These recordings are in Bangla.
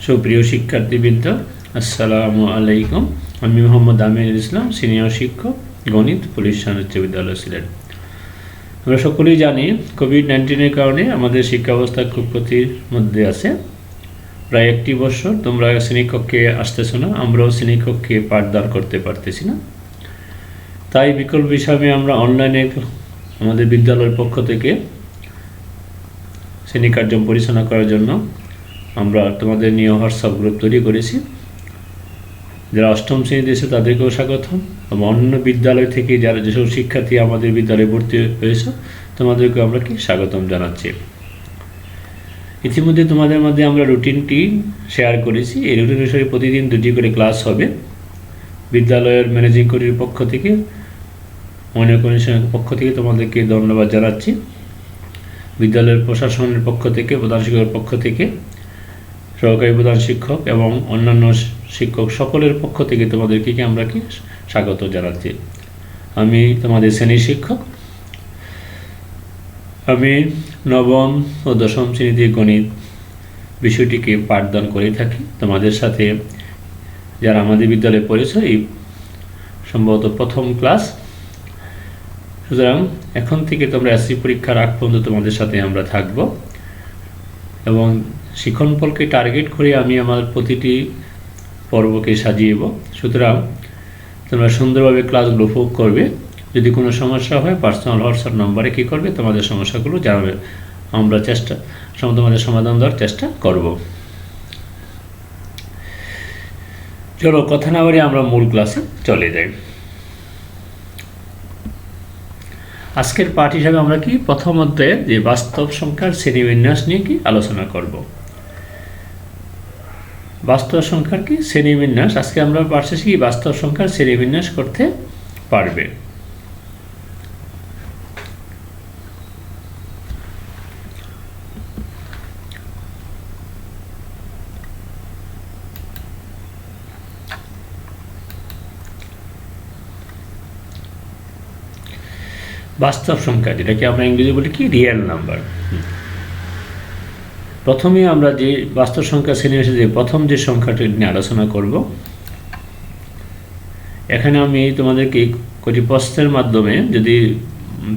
সুপ্রিয় শিক্ষার্থীবৃন্দ, আসসালামু আলাইকুম। আমি মোহাম্মদ আমিনুল ইসলাম, সিনিয়র শিক্ষক, গণিত, পুলিশ উচ্চ বিদ্যালয়, সিলেট। আমরা সকলেই জানি কোভিড-19-এর কারণে আমাদের শিক্ষা ব্যবস্থা খুব ক্ষতির মধ্যে আছে। প্রায় একটি বছর তোমরা শ্রেণীকক্ষে আসতেছো না, আমরাও শ্রেণীকক্ষে পাঠদান করতে পারতেছি না। তাই বিকল্প হিসাবে আমরা অনলাইনে আমাদের বিদ্যালয়ের পক্ষ থেকে শ্রেণী কার্যক্রম পরিচালনা করার জন্য আমরা তোমাদের নিয়ে হোয়াটসঅ্যাপ গ্রুপ তৈরি করেছি। যারা অষ্টম শ্রেণীতে এসে তাদেরকেও স্বাগতম, এবং অন্য বিদ্যালয় থেকে যারা যেসব শিক্ষার্থী আমাদের বিদ্যালয়ে ভর্তি হয়েছে তোমাদেরকেও আমরা স্বাগতম জানাচ্ছি। ইতিমধ্যে তোমাদের মধ্যে আমরা রুটিনটি শেয়ার করেছি। এই রুটিন অনুসারে প্রতিদিন 2টি করে ক্লাস হবে। বিদ্যালয়ের ম্যানেজিং কমিটির পক্ষ থেকে, মনে কমিশনের পক্ষ থেকে তোমাদেরকে ধন্যবাদ জানাচ্ছি। বিদ্যালয়ের প্রশাসনের পক্ষ থেকে, প্রধান শিক্ষকের পক্ষ থেকে, সহকারী প্রধান শিক্ষক এবং অন্যান্য শিক্ষক সকলের পক্ষ থেকে তোমাদেরকে আমরা স্বাগত জানাচ্ছি। আমি তোমাদের শ্রেণীর শিক্ষক। আমি নবম ও দশম শ্রেণীতে গণিত বিষয়টিকে পাঠদান করে থাকি। তোমাদের সাথে যারা আমাদের বিদ্যালয়ে পড়েছে, এই সম্ভবত প্রথম ক্লাস। সুতরাং এখন থেকে তোমরা এসসি পরীক্ষার আগ পর্যন্ত তোমাদের সাথে আমরা থাকব, এবং শিক্ষণফলকে টার্গেট করে আমি আমার প্রতিটি পর্বকে সাজিয়েব। সুতরাং তোমরা সুন্দরভাবে ক্লাসগুলো উপভোগ করবে। যদি কোনো সমস্যা হয় পার্সোনাল হোয়াটসঅ্যাপ নম্বরে কী করবে, তোমাদের সমস্যাগুলো জানাবে। আমরা তোমাদের সমাধান দেওয়ার চেষ্টা করব। চলো কথা না বলে আমরা মূল ক্লাসে চলে যাই। আজকের পাঠ হিসাবে আমরা প্রথম অধ্যায়ে যে বাস্তব সংখ্যার শ্রেণীবিন্যাস নিয়ে আলোচনা করব। বাস্তব সংখ্যার শ্রেণীবিন্যাস, আজকে আমরা পারছি বাস্তব সংখ্যার শ্রেণীবিন্যাস করতে পারবে। বাস্তব সংখ্যা, যেটাকে আমরা ইংরেজি বলি রিয়েল নাম্বার। প্রথমে আমরা যে বাস্তব সংখ্যা শ্রেণী যে প্রথম যে সংখ্যাটি নিয়ে আলোচনা করব। এখানে আমি তোমাদেরকে কটি প্রশ্নের মাধ্যমে, যদি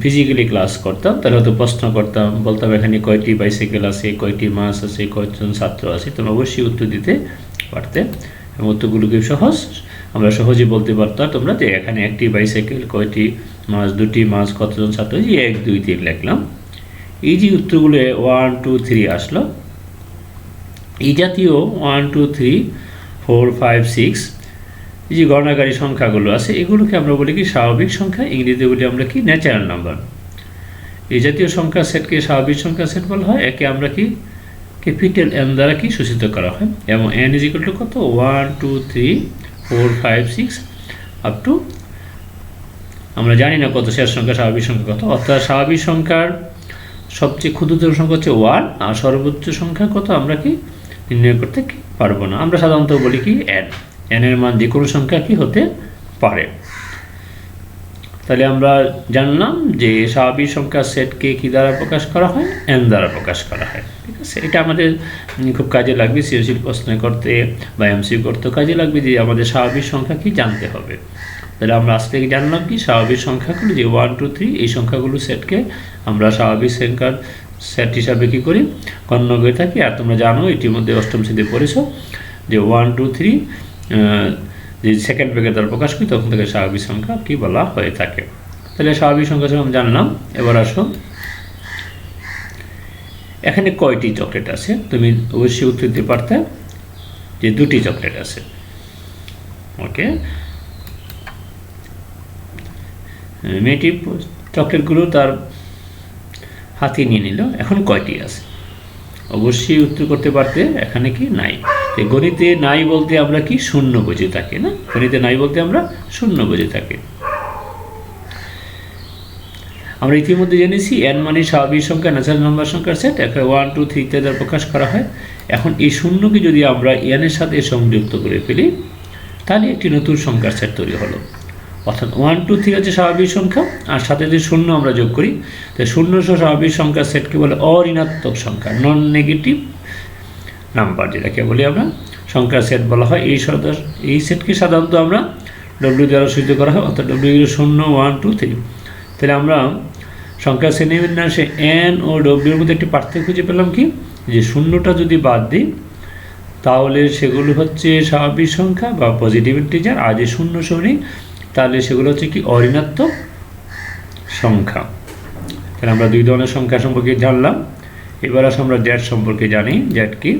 ফিজিক্যালি ক্লাস করতাম তাহলে হয়তো প্রশ্ন করতাম, বলতাম এখানে কয়টি বাইসাইকেল আছে, কয়টি মাস আছে, কয়জন ছাত্র আছে, তোমরা অবশ্যই উত্তর দিতে পারতে। এবং উত্তরগুলোকে আমরা সহজে বলতে পারতাম তোমরা যে এখানে একটি বাইসাইকেল, কয়টি মাস, 2টি মাস, কতজন ছাত্র, 1, 2, 3 লিখলাম। এই যে উত্তরগুলো 1, 2, 3 আসলো, এই জাতীয় 1, 2, 3, 4, 5, 6 এই যে গণনাকারী সংখ্যাগুলো আছে, এগুলোকে আমরা বলি স্বাভাবিক সংখ্যা, ইংরেজিতে বলি আমরা ন্যাচারাল নাম্বার। এই জাতীয় সংখ্যা সেটকে স্বাভাবিক সংখ্যা সেট বলা হয়। একে আমরা ক্যাপিটাল এন দ্বারা সূচিত করা হয়। এবং এন ইজ ইকুয়াল টু কত? 1, 2, 3, 4, 5, 6 আপ টু আমরা জানি না কত শেষ সংখ্যা, স্বাভাবিক সংখ্যা কত। অর্থাৎ স্বাভাবিক সংখ্যার সবচেয়ে ক্ষুদ্রতম সংখ্যা হচ্ছে 1, আর সর্বোচ্চ সংখ্যা কত আমরা নির্ণয় করতে পারবো না। আমরা সাধারণত বলি এন। এনের মান যে কোনো সংখ্যা হতে পারে। তাহলে আমরা জানলাম যে স্বাভাবিক সংখ্যার সেটকে কি দ্বারা প্রকাশ করা হয়? এন দ্বারা প্রকাশ করা হয়। ঠিক আছে, এটা আমাদের খুব কাজে লাগবে সৃজনশীল প্রশ্ন করতে বা এমসিকিউ করতে কাজে লাগবে, যে আমাদের স্বাভাবিক সংখ্যা জানতে হবে। তাহলে আমরা আজ থেকে জানলাম স্বাভাবিক সংখ্যাগুলো যে 1, 2, 3 এই সংখ্যাগুলো সেটকে আমরা স্বাভাবিক সংখ্যার সেট হিসাবে করি গণ্য করে থাকি। আর তোমরা জানো ইতিমধ্যে অষ্টম শ্রেণীতে পড়েছ যে 1, 2, 3 যে সেকেন্ড ব্র্যাকেট দ্বারা প্রকাশ করি, তখন থেকে স্বাভাবিক সংখ্যা বলা হয়ে থাকে। তাহলে স্বাভাবিক সংখ্যা আমরা জানলাম। এবার আসো, এখানে কয়টি চকলেট আছে? তুমি অবশ্যই উত্তর দিতে পারতে যে 2টি চকলেট আছে। ওকে, মেয়েটি চকলেটগুলো তার হাতে নিয়ে নিল। এখন কয়টি আছে? অবশ্যই উত্তর করতে পারতে এখানে নাই। গণিতে নাই বলতে আমরা শূন্য বুঝে থাকি না? গণিতে নাই বলতে আমরা শূন্য বুঝে থাকি। আমরা ইতিমধ্যে জেনেছি এন মানে স্বাভাবিক সংখ্যা, ন্যাচারাল নাম্বার সংখ্যার সেট। এখানে 1, 2, 3 ইত্যাদি প্রকাশ করা হয়। এখন এই শূন্যকে যদি আমরা এনের সাথে সংযুক্ত করে ফেলি, তাহলে একটি নতুন সংখ্যার সেট তৈরি হলো। অর্থাৎ 1, 2, 3 হচ্ছে স্বাভাবিক সংখ্যা, আর সাথে যদি শূন্য আমরা যোগ করি, তাই শূন্য সহ স্বাভাবিক সংখ্যার সেটকে বলে অঋণাত্মক সংখ্যা, নন নেগেটিভ নাম্বার, যেটাকে বলি আমরা সংখ্যার সেট বলা হয়। এই সেটকে সাধারণত আমরা ডব্লিউ দ্বারা সূচিত করা হয়, অর্থাৎ ডব্লিউ 0, 1, 2, 3। তাহলে আমরা সংখ্যার শ্রেণীবিন্যাসে এন ও ডব্লিউর মধ্যে একটি পার্থক্য খুঁজে পেলাম কি, যে শূন্যটা যদি বাদ দিই তাহলে সেগুলো হচ্ছে স্বাভাবিক সংখ্যা বা পজিটিভ ইন্টিজার, আর যে শূন্য সরি তাহলে সেগুলো হচ্ছে কি অঋণাত্মক সংখ্যা। তাহলে আমরা দুই ধরনের সংখ্যা সম্পর্কে জানলাম। এবার আসলে আমরা জেড সম্পর্কে জানি। জেড কি?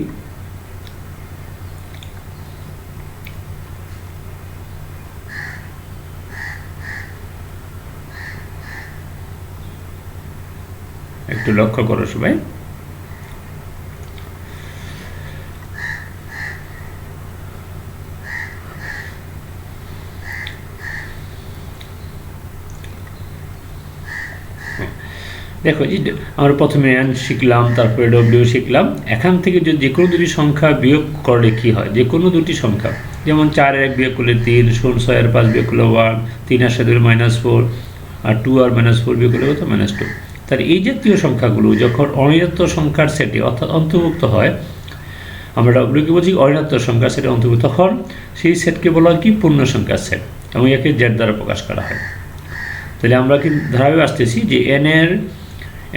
একটু লক্ষ্য করো সবাই। দেখো, আমরা প্রথমে এন শিখলাম, তারপরে ডব্লিউ শিখলাম। এখান থেকে যদি যে কোনো দুটি সংখ্যা বিয়োগ করলে কি হয়, যে কোনো দুটি সংখ্যা, যেমন 4 এর 1 বিয়োগ করলে 3, 6 এর 5 বিয়োগ করলে 1, 3 এর 7 -4, আর 2 আর -4 বিয়োগ করলে কত? -2। তাহলে এই জাতীয় সংখ্যাগুলো যখন অঋণাত্মক সংখ্যার সেটে অর্থাৎ অন্তর্ভুক্ত হয়, আমরা ডব্লিউকে বলছি অঋণাত্মক সংখ্যার সেটে অন্তর্ভুক্ত, তখন সেই সেটকে বলা হয় কি পূর্ণ সংখ্যার সেট, এবং একে জেড দ্বারা প্রকাশ করা হয়। তাহলে আমরা কি ধারাবাহিক আসতেছি যে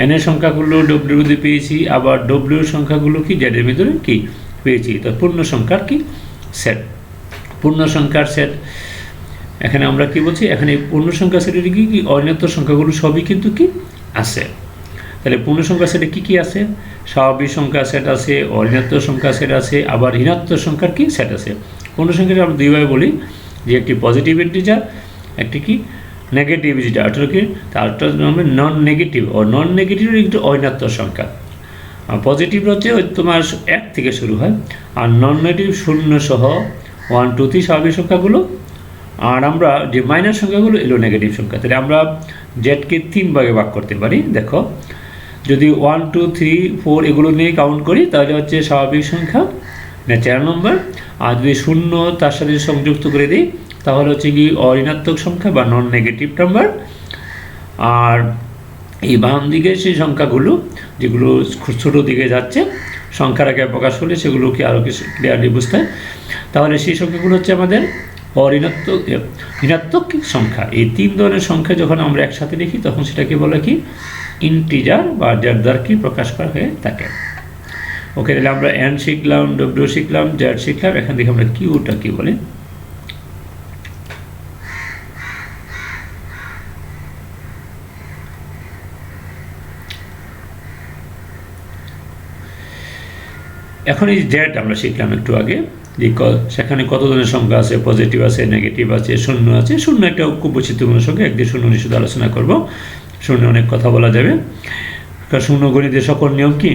এন এর সংখ্যাগুলো ডব্লিউর মধ্যে পেয়েছি, আবার ডব্লিউর সংখ্যাগুলো কি জেডের ভিতরে কি পেয়েছি। তো পূর্ণ সংখ্যার কি সেট, পূর্ণ সংখ্যার সেট। এখানে আমরা কি বলছি, এখানে পূর্ণ সংখ্যার সেটের কি কি অঋণাত্মক সংখ্যাগুলো সবই কিন্তু কি আছে। তাহলে পূর্ণ সংখ্যার সেটে কি কি আছে? স্বাভাবিক সংখ্যার সেট আছে, অঋণাত্মক সংখ্যার সেট আছে, আবার ঋণাত্মক সংখ্যার কি সেট আছে। পূর্ণ সংখ্যাকে আমরা দুইভাবে বলি, যে একটি পজিটিভ ইন্টিজার, একটি কি নেগেটিভ ইন্টিজার। অর্থাৎ কি তারটা নন নেগেটিভ, ও নন নেগেটিভের একটু অঋণাত্মক সংখ্যা। আর পজিটিভ হচ্ছে তোমার 1 থেকে শুরু হয়, আর নন নেগেটিভ 0 সহ 1, 2, 3 স্বাভাবিক সংখ্যাগুলো, আর আমরা যে মাইনাস সংখ্যাগুলো এলো নেগেটিভ সংখ্যা। তাহলে আমরা জেডকে 3 ভাগে ভাগ করতে পারি। দেখো, যদি 1, 2, 3, 4 এগুলো নিয়ে কাউন্ট করি তাহলে হচ্ছে স্বাভাবিক সংখ্যা, ন্যাচারাল নম্বর। আর যদি 0 তার সাথে সংযুক্ত করে দিই তাহলে হচ্ছে কি অঋণাত্মক সংখ্যা বা নন নেগেটিভ নাম্বার। আর এই বাম দিকে সেই সংখ্যাগুলো যেগুলো ছোটো দিকে যাচ্ছে, সংখ্যার আগে প্রকাশ করলে সেগুলোকে আরও কিছু ক্লিয়ারলি বুঝতে হয়। তাহলে সেই সংখ্যাগুলো হচ্ছে আমাদের ঋণাত্মক সংখ্যা। এই 3 ধরনের সংখ্যা যখন আমরা একসাথে লিখি তখন সেটাকে বলে কি ইন্টিজার বা জেড দ্বারা কি প্রকাশ করা হয়ে থাকে। ওকে, তাহলে আমরা এন শিখলাম, ডব্লিউ শিখলাম, জেড শিখলাম। এখান থেকে আমরা কিউটা কি বলি। এখন এই জেড আমরা শিখলাম একটু আগে, যে সেখানে কত ধরনের সংখ্যা আছে, পজিটিভ আছে, নেগেটিভ আছে, শূন্য আছে। শূন্য একটা খুব বৈচিত্র্যপূর্ণ সংখ্যা, একদিন শূন্য নিয়ে শুধু আলোচনা করব। শূন্য অনেক কথা বলা যাবে, কারণ শূন্য গণিতের সকল নিয়ম কি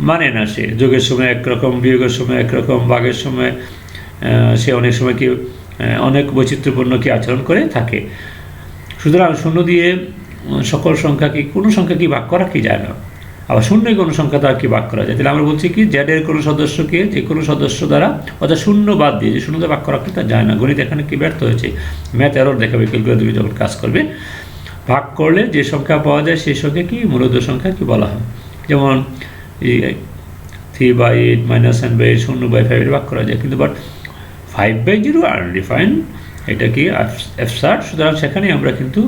মানে না। সে যোগের সময় একরকম, বিয়োগের সময় একরকম, ভাগের সময় সে অনেক সময় কি অনেক বৈচিত্র্যপূর্ণ কি আচরণ করে থাকে। সুতরাং শূন্য দিয়ে সকল সংখ্যা কি কোনো সংখ্যা কি ভাগ করা কি যায় না, আবার শূন্যই কোনো সংখ্যা দ্বারা কি ভাগ করা যায়। তাহলে আমরা বলছি কি জেডের কোনো সদস্যকে যে কোনো সদস্য দ্বারা, অর্থাৎ শূন্য বাদ দিয়ে যে শূন্য দ্বারা ভাগ করা কি তা যায় না। গণিত এখানে কি ব্যর্থ হয়েছে, ম্যাথ এরর দেখাবে ক্যালকুলেটর যখন কাজ করবে। ভাগ করলে যে সংখ্যা পাওয়া যায় সেই সংখ্যা কি মূলত সংখ্যা কি বলা হয়। যেমন 3/8 -9/8 0/5 ভাগ করা যায়, কিন্তু বাট 5/0 আনডিফাইন্ড, এটা কি অ্যাবসার্ড। সুতরাং সেখানে আমরা কিন্তু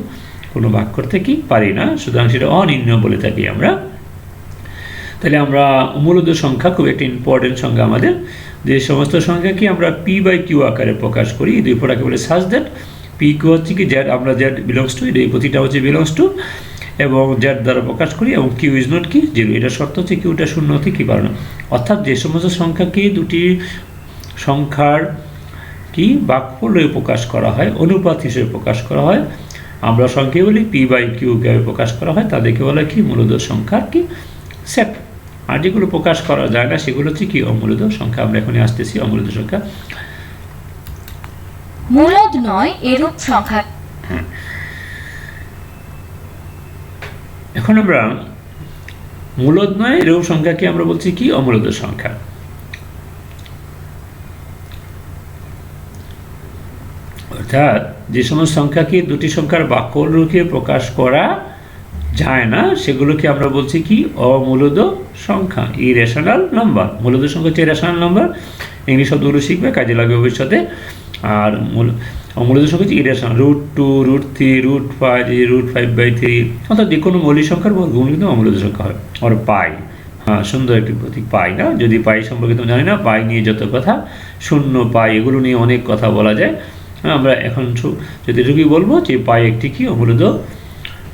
কোনো ভাগ করতে কি পারি না, সুতরাং সেটা অনির্ণয় বলে থাকি আমরা। তাহলে আমরা মূলত সংখ্যা খুব একটি ইম্পর্টেন্ট সংখ্যা আমাদের। যে সমস্ত সংখ্যা কি আমরা P/Q আকারে প্রকাশ করি, এই দুই প্রকারকে বলে সাজ দ্যাট PQ হচ্ছে কি জেড, আমরা জেড বিলংস টু, এই প্রতিটা হচ্ছে বিলংস টু এবং জেড দ্বারা প্রকাশ করি, এবং কিউ ইজ নট কি 0। এটা শর্ত হচ্ছে কিউটা শূন্য হতে কি পারে না। অর্থাৎ যে সমস্ত সংখ্যাকে দুটি সংখ্যার কি ভাগফল প্রকাশ করা হয়, অনুপাত হিসেবে প্রকাশ করা হয়, আমরা সংখ্যা বলি P/Q প্রকাশ করা হয়, তাদেরকে বলা কি মূলত সংখ্যার কি সেট। আর যেগুলো প্রকাশ করা যায় না সেগুলো হচ্ছে কি অমূলত সংখ্যা। আমরা এখন আসতেছি অমূলত সংখ্যা। মূলদ নয় এরূপ সংখ্যা। এখন আমরা মূলদ নয় এরূপ সংখ্যাকে আমরা বলছি কি অমূলত সংখ্যা। অর্থাৎ যে সমস্ত সংখ্যাকে দুটি সংখ্যার ভাগফল রূপে প্রকাশ করা যায় না সেগুলোকে আমরা বলছি কি অমূলদ সংখ্যা, ইরেশনাল নাম্বার। মূলদ সংখ্যা হচ্ছে ইরেশনাল নাম্বার, ইংলিশ শব্দগুলো শিখবে, কাজে লাগবে ভবিষ্যতে। আর অমূলদ সংখ্যা হচ্ছে ইরেশনাল, √2, √3, √5, √5/3, অর্থাৎ যে কোনো মৌলিক সংখ্যার বর্গমূল কিন্তু অমূলদ সংখ্যা হয়। আর পাই, হ্যাঁ সুন্দর একটি প্রতীক পাই না, যদি পাই সম্পর্কে তুমি জানি না, পাই নিয়ে যত কথা, শূন্য পাই এগুলো নিয়ে অনেক কথা বলা যায়। আমরা এখন যতটুকুই বলবো যে পাই একটি কি অমূলদ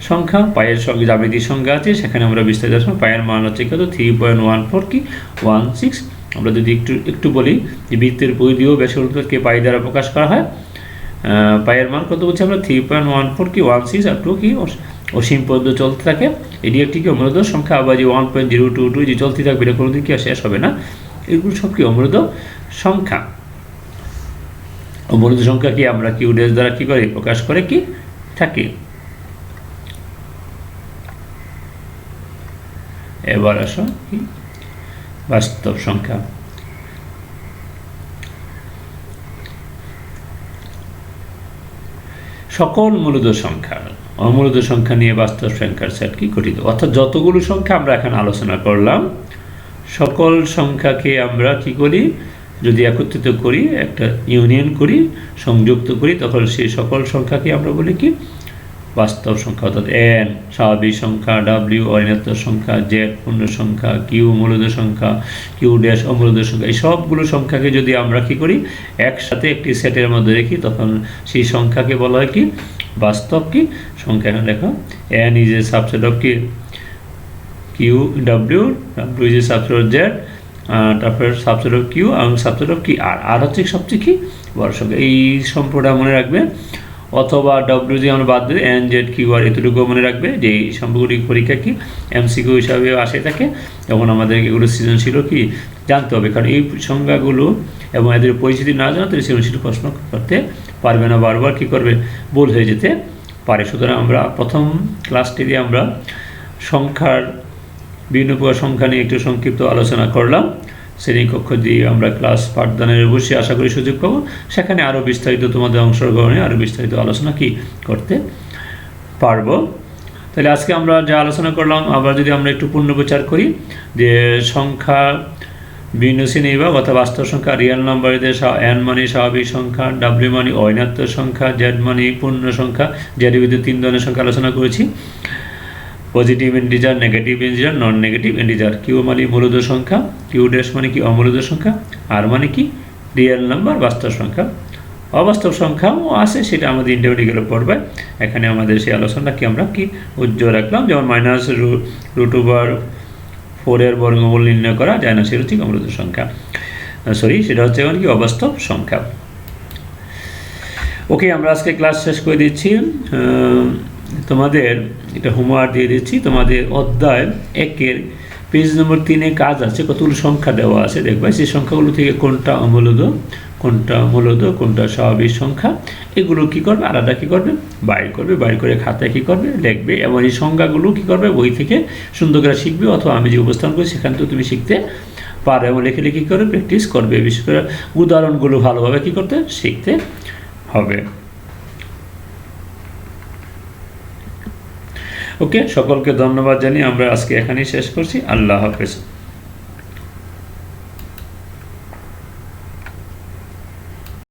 সংখ্যা। পায়ের সঙ্গে জ্যামিতিক সংখ্যা আছে, সেখানে আমরা বিস্তারিত আসবো। পায়ের মান হচ্ছে কত 3.14 কি 16। আমরা যদি একটু বলি যে বৃত্তের পরিধিও ব্যাসার্ধকে পাই দ্বারা প্রকাশ করা হয়। পায়ের মান কত বলছি আমরা 3.14 কি 16 আর টু কি অসীম পর্যন্ত চলতে থাকে। এটি একটি কি অমূলদ সংখ্যা। আবার যে 1.022 যে চলতে থাকবে এটা কোনোদিন কি শেষ হবে না, এগুলো সব কি অমূলদ সংখ্যা। অমূলদ সংখ্যা কি আমরা কিউ ড্যাশ দ্বারা কি করে প্রকাশ করে কি থাকি। এবার আসো কি বাস্তব সংখ্যা। সকল মূলদ সংখ্যা, অমূলদ সংখ্যা নিয়ে বাস্তব সংখ্যার সেট কি গঠিত। অর্থাৎ যতগুলো সংখ্যা আমরা এখন আলোচনা করলাম, সকল সংখ্যাকে আমরা কি করি, যদি একত্রিত করি, একটা ইউনিয়ন করি, সংযুক্ত করি, তখন সেই সকল সংখ্যাকে আমরা বলি কি বাস্তব সংখ্যা। অর্থাৎ n স্বাভাবিক সংখ্যা, w অঋণাত্মক সংখ্যা, z পূর্ণ সংখ্যা, q মূলদ সংখ্যা, q ড্যাশ অমূলদ সংখ্যা, এই সবগুলো সংখ্যাকে যদি আমরা কি করি একসাথে একটি সেটের মধ্যে রেখি, তখন সেই সংখ্যাকে বলা হয় কি বাস্তব কি সংখ্যা। এখানে দেখো n is a subset of কি q w, w is a subset of z, তারপর সাবসেট অফ q এবং সাবসেট অফ কি r হচ্ছে সবচেয়ে কি বড় সংখ্যা। এই সম্পর্কটা মনে রাখবে। অথবা ডব্লিউ যে আমরা বাদ দিই এন জেড কিউ আর, এতটুকু মনে রাখবে যে এই সম্পর্কটি পরীক্ষা কি এমসিকিউ হিসাবে আসে থাকে। তখন আমাদের এগুলো সৃজনশীল কি জানতে হবে, কারণ এই সংখ্যাগুলো এবং এদের পরিচিতি না জানা তাহলে সৃজনশীল প্রশ্ন করতে পারবে না, বারবার কি করবে ভুল হয়ে যেতে পারে। সুতরাং আমরা প্রথম ক্লাসটি দিয়ে আমরা সংখ্যার বিভিন্ন প্রকার সংখ্যা নিয়ে একটু সংক্ষিপ্ত আলোচনা করলাম। শ্রেণীকক্ষ দিয়ে আমরা ক্লাস পাঠদানের অবশ্যই আশা করি সুযোগ পাবো, সেখানে আরও বিস্তারিত তোমাদের অংশগ্রহণে আরও বিস্তারিত আলোচনা কি করতে পারবো। তাহলে আজকে আমরা যা আলোচনা করলাম, আবার যদি আমরা একটু পুনর্বিচার করি যে সংখ্যা বিভিন্ন শ্রেণী বিভাগ অর্থাৎ বাস্তব সংখ্যা, রিয়েল নাম্বারদের n মানে স্বাভাবিক সংখ্যা, w মানে অঋণাত্মক সংখ্যা, z মানে পূর্ণ সংখ্যা, z ভিতরে 3 ধরনের সংখ্যা আলোচনা করেছি, positive integer, negative integer, non negative integer. Q মানে মূলদ সংখ্যা, কিউ ড্যাশ মানে কি অমূলদ সংখ্যা, আর মানে কি রিয়েল নাম্বার বাস্তব সংখ্যা। অবাস্তব সংখ্যাও আছে, সেটা আমাদের ইন্টারমিডিয়েটে পড়বে। এখানে আমাদের সেই আলোচনাকে আমরা কি উজ্জ্বল রাখলাম, যেমন -√4 এর বর্গমূল নির্ণয় করা যায় না, সেটা হচ্ছে অমূলদ সংখ্যা, সেটা হচ্ছে কি অবাস্তব সংখ্যা। ওকে, আমরা আজকে ক্লাস শেষ করে দিচ্ছি। তোমাদের এটা হোমওয়ার্ক দিয়ে দিচ্ছি। তোমাদের অধ্যায় 1-এর পেজ নম্বর 3-এ কাজ আছে, কতগুলো সংখ্যা দেওয়া আছে দেখবে। সেই সংখ্যাগুলো থেকে কোনটা অমূলদ, কোনটা মূলদ, কোনটা স্বাভাবিক সংখ্যা, এগুলো কি করবে আলাদা কি করবে বাইর করবে, বাইর করে খাতায় কি করবে লিখবে, এবং এই সংখ্যাগুলো কি করবে বই থেকে সুন্দর করে শিখবে, অথবা আমি যে উপস্থান করি সেখান থেকে তুমি শিখতে পারো, এবং লিখে লিখে করে প্র্যাকটিস করবে। বিশেষ করে উদাহরণগুলো ভালোভাবে কি করতে শিখতে হবে। ওকে, সকলকে ধন্যবাদ জানিয়ে আমরা আজকে এখানেই শেষ করছি। আল্লাহ হাফেজ।